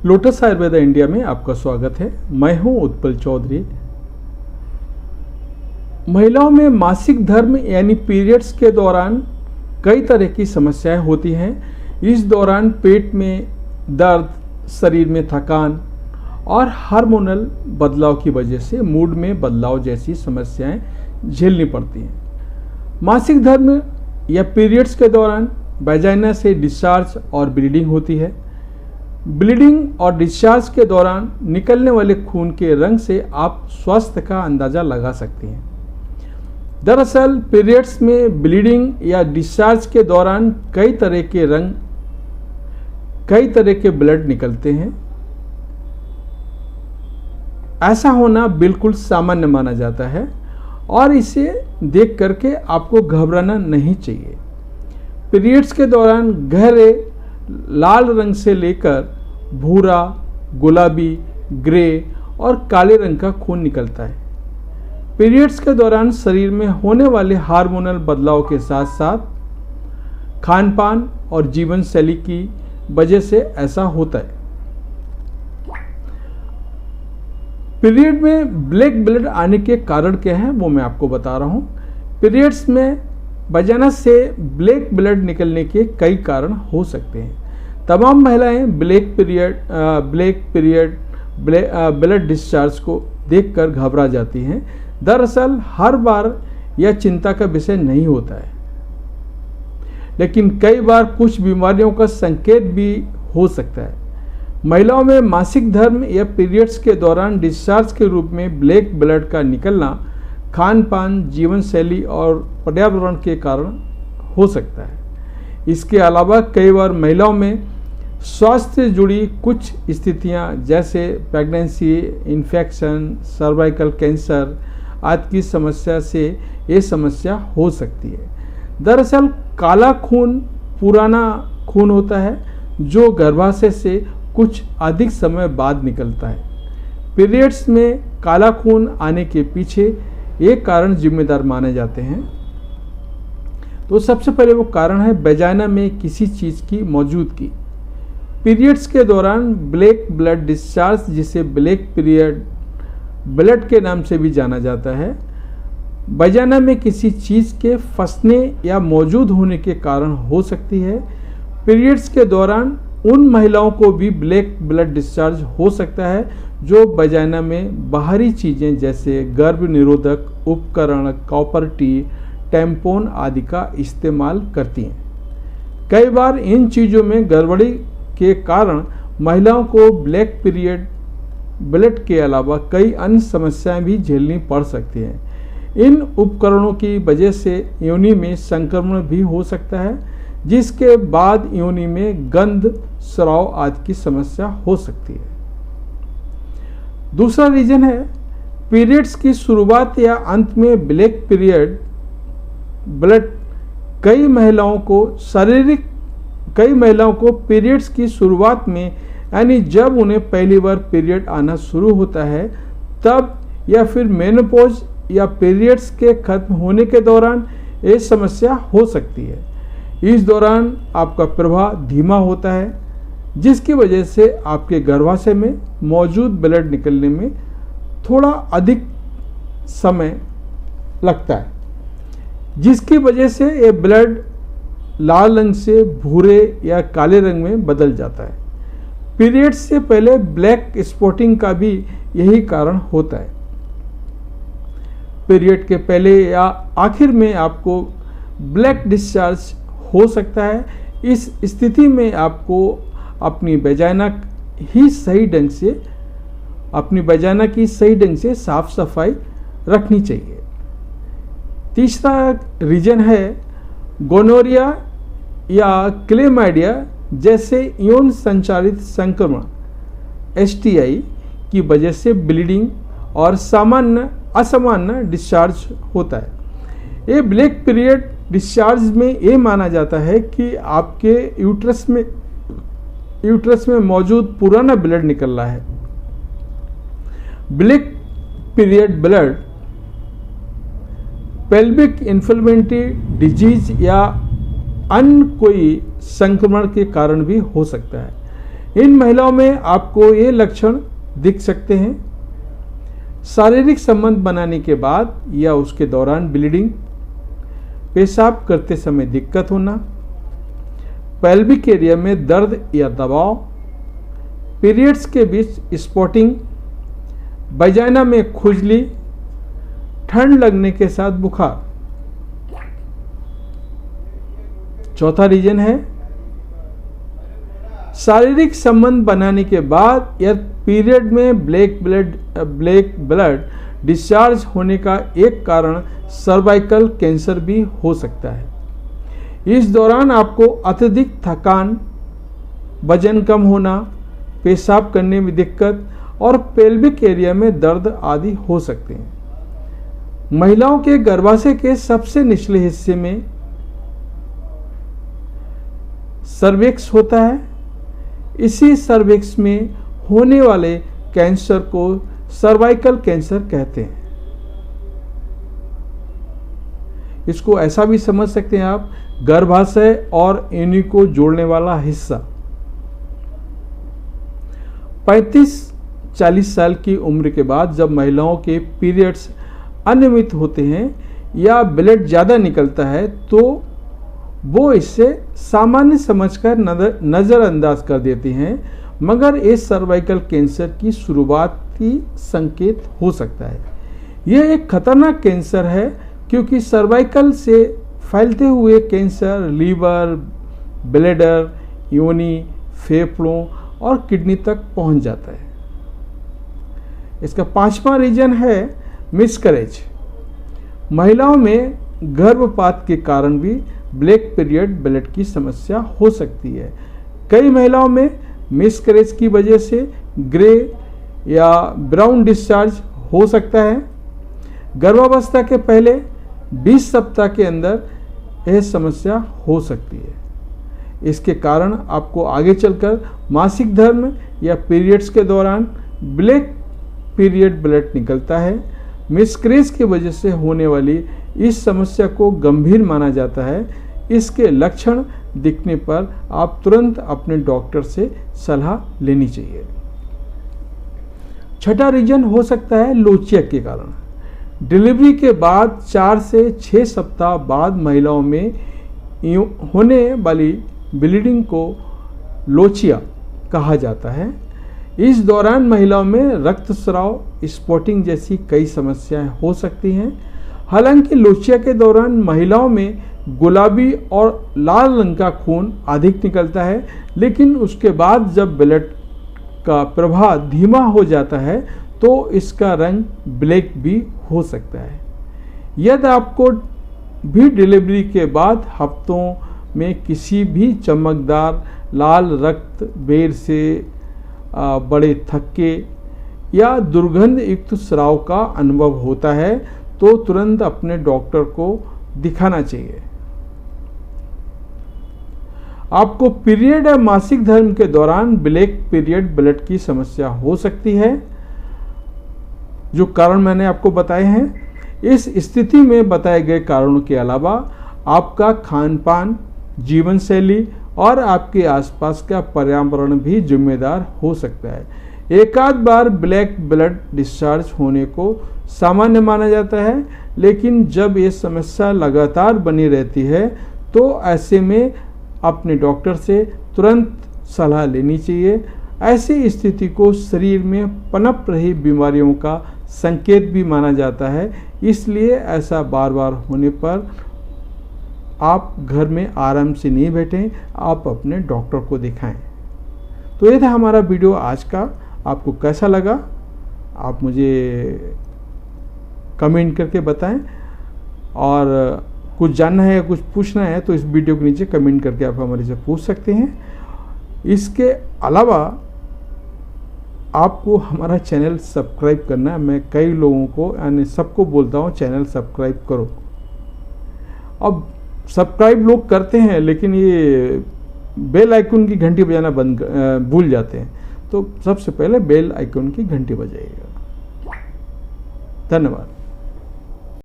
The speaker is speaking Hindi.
लोटस आयुर्वेदा इंडिया में आपका स्वागत है। मैं हूं उत्पल चौधरी। महिलाओं में मासिक धर्म यानी पीरियड्स के दौरान कई तरह की समस्याएं होती हैं। इस दौरान पेट में दर्द, शरीर में थकान और हार्मोनल बदलाव की वजह से मूड में बदलाव जैसी समस्याएं झेलनी पड़ती हैं। मासिक धर्म या पीरियड्स के दौरान वैजाइना से डिस्चार्ज और ब्लीडिंग होती है। ब्लीडिंग और डिस्चार्ज के दौरान निकलने वाले खून के रंग से आप स्वास्थ्य का अंदाजा लगा सकते हैं। दरअसल पीरियड्स में ब्लीडिंग या डिस्चार्ज के दौरान कई तरह के ब्लड निकलते हैं। ऐसा होना बिल्कुल सामान्य माना जाता है और इसे देख करके आपको घबराना नहीं चाहिए। पीरियड्स के दौरान गहरे लाल रंग से लेकर भूरा, गुलाबी, ग्रे और काले रंग का खून निकलता है। पीरियड्स के दौरान शरीर में होने वाले हार्मोनल बदलाव के साथ साथ खान-पान और जीवन शैली की वजह से ऐसा होता है। पीरियड में ब्लैक ब्लड आने के कारण क्या है वो मैं आपको बता रहा हूँ। पीरियड्स में वजाइना से ब्लैक ब्लड निकलने के कई कारण हो सकते हैं। तमाम महिलाएं ब्लड डिस्चार्ज को देखकर घबरा जाती हैं। दरअसल हर बार यह चिंता का विषय नहीं होता है, लेकिन कई बार कुछ बीमारियों का संकेत भी हो सकता है। महिलाओं में मासिक धर्म या पीरियड्स के दौरान डिस्चार्ज के रूप में ब्लैक ब्लड का निकलना खान पान, जीवन शैली और पर्यावरण के कारण हो सकता है। इसके अलावा कई बार महिलाओं में स्वास्थ्य से जुड़ी कुछ स्थितियां जैसे प्रेगनेंसी, इन्फेक्शन, सर्वाइकल कैंसर आदि की समस्या से ये समस्या हो सकती है। दरअसल काला खून पुराना खून होता है जो गर्भाशय से कुछ अधिक समय बाद निकलता है। पीरियड्स में काला खून आने के पीछे ये कारण जिम्मेदार माने जाते हैं। तो सबसे पहले वो कारण है वजाइना में किसी चीज़ की मौजूदगी। पीरियड्स के दौरान ब्लैक ब्लड डिस्चार्ज, जिसे ब्लैक पीरियड ब्लड के नाम से भी जाना जाता है, वजाइना में किसी चीज़ के फंसने या मौजूद होने के कारण हो सकती है। पीरियड्स के दौरान उन महिलाओं को भी ब्लैक ब्लड डिस्चार्ज हो सकता है जो वजाइना में बाहरी चीज़ें जैसे गर्भ निरोधक उपकरण, कॉपर टी, टैम्पोन आदि का इस्तेमाल करती हैं। कई बार इन चीज़ों में गड़बड़ी के कारण महिलाओं को ब्लैक पीरियड ब्लड के अलावा कई अन्य समस्याएं भी झेलनी पड़ सकती हैं। इन उपकरणों की वजह से योनि में संक्रमण भी हो सकता है, जिसके बाद योनि में गंध, स्राव आदि की समस्या हो सकती है। दूसरा रीजन है पीरियड्स की शुरुआत या अंत में ब्लैक पीरियड ब्लड। कई महिलाओं को पीरियड्स की शुरुआत में यानी जब उन्हें पहली बार पीरियड आना शुरू होता है तब, या फिर मेनोपॉज या पीरियड्स के खत्म होने के दौरान ये समस्या हो सकती है। इस दौरान आपका प्रवाह धीमा होता है, जिसकी वजह से आपके गर्भाशय में मौजूद ब्लड निकलने में थोड़ा अधिक समय लगता है, जिसकी वजह से ये ब्लड लाल रंग से भूरे या काले रंग में बदल जाता है। पीरियड्स से पहले ब्लैक स्पॉटिंग का भी यही कारण होता है। पीरियड के पहले या आखिर में आपको ब्लैक डिस्चार्ज हो सकता है। इस स्थिति में आपको अपनी वजाइना की सही ढंग से साफ सफाई रखनी चाहिए। तीसरा रीजन है गोनोरिया या क्लेमाइडिया जैसे यौन संचारित संक्रमण STI की वजह से ब्लीडिंग और असामान्य डिस्चार्ज होता है। ये ब्लैक पीरियड डिस्चार्ज में ये माना जाता है कि आपके यूट्रस में मौजूद पुराना ब्लड निकल रहा है। Black period blood pelvic inflammatory disease या अन्य कोई संक्रमण के कारण भी हो सकता है। इन महिलाओं में आपको ये लक्षण दिख सकते हैं: शारीरिक संबंध बनाने के बाद या उसके दौरान ब्लीडिंग, पेशाब करते समय दिक्कत होना, पेल्विक एरिया में दर्द या दबाव, पीरियड्स के बीच स्पॉटिंग, वजाइना में खुजली, ठंड लगने के साथ बुखार। चौथा रीजन है शारीरिक संबंध बनाने के बाद या पीरियड में ब्लैक ब्लड डिस्चार्ज होने का एक कारण सर्वाइकल कैंसर भी हो सकता है। इस दौरान आपको अत्यधिक थकान, वजन कम होना, पेशाब करने में दिक्कत और पेल्विक एरिया में दर्द आदि हो सकते हैं। महिलाओं के गर्भाशय के सबसे निचले हिस्से में सर्विक्स होता है। इसी सर्विक्स में होने वाले कैंसर को सर्वाइकल कैंसर कहते हैं। इसको ऐसा भी समझ सकते हैं आप, गर्भाशय और योनि को जोड़ने वाला हिस्सा। 35-40 साल की उम्र के बाद जब महिलाओं के पीरियड्स अनियमित होते हैं या ब्लड ज़्यादा निकलता है तो वो इसे सामान्य समझकर नज़रअंदाज कर देती हैं, मगर इस सर्वाइकल कैंसर की शुरुआती संकेत हो सकता है। यह एक खतरनाक कैंसर है क्योंकि सर्वाइकल से फैलते हुए कैंसर लीवर, ब्लैडर, योनि, फेफड़ों और किडनी तक पहुंच जाता है। इसका 5वां रीजन है मिसकैरेज। महिलाओं में गर्भपात के कारण भी ब्लैक पीरियड ब्लड की समस्या हो सकती है। कई महिलाओं में मिसकैरेज की वजह से ग्रे या ब्राउन डिस्चार्ज हो सकता है। गर्भावस्था के पहले 20 सप्ताह के अंदर यह समस्या हो सकती है। इसके कारण आपको आगे चलकर मासिक धर्म या पीरियड्स के दौरान ब्लैक पीरियड ब्लड निकलता है। मिसकैरेज की वजह से होने वाली इस समस्या को गंभीर माना जाता है। इसके लक्षण दिखने पर आप तुरंत अपने डॉक्टर से सलाह लेनी चाहिए। छठा रीजन हो सकता है लोचिया के कारण। डिलीवरी के बाद 4 से 6 सप्ताह बाद महिलाओं में होने वाली ब्लीडिंग को लोचिया कहा जाता है। इस दौरान महिलाओं में रक्तस्राव, स्पॉटिंग जैसी कई समस्याएं हो सकती हैं। हालांकि लोचिया के दौरान महिलाओं में गुलाबी और लाल रंग का खून अधिक निकलता है, लेकिन उसके बाद जब ब्लड का प्रवाह धीमा हो जाता है तो इसका रंग ब्लैक भी हो सकता है। यदि आपको भी डिलीवरी के बाद हफ्तों में किसी भी चमकदार लाल रक्त, बेर से बड़े थक्के या दुर्गंध युक्त स्राव का अनुभव होता है तो तुरंत अपने डॉक्टर को दिखाना चाहिए। आपको पीरियड या मासिक धर्म के दौरान ब्लैक पीरियड ब्लड की समस्या हो सकती है, जो कारण मैंने आपको बताए हैं। इस स्थिति में बताए गए कारणों के अलावा आपका खान पान, जीवन शैली और आपके आसपास का पर्यावरण भी जिम्मेदार हो सकता है। एक आध बार ब्लैक ब्लड डिस्चार्ज होने को सामान्य माना जाता है, लेकिन जब ये समस्या लगातार बनी रहती है तो ऐसे में अपने डॉक्टर से तुरंत सलाह लेनी चाहिए। ऐसी स्थिति को शरीर में पनप रही बीमारियों का संकेत भी माना जाता है, इसलिए ऐसा बार बार होने पर आप घर में आराम से नहीं बैठें, आप अपने डॉक्टर को दिखाएं। तो ये था हमारा वीडियो आज का। आपको कैसा लगा आप मुझे कमेंट करके बताएं, और कुछ जानना है या कुछ पूछना है तो इस वीडियो के नीचे कमेंट करके आप हमारे से पूछ सकते हैं। इसके अलावा आपको हमारा चैनल सब्सक्राइब करना है। मैं कई लोगों को यानी सबको बोलता हूँ चैनल सब्सक्राइब करो। अब सब्सक्राइब लोग करते हैं लेकिन ये बेल आइकन की घंटी बजाना भूल जाते हैं, तो सबसे पहले बेल आइकन की घंटी बजाइएगा। धन्यवाद।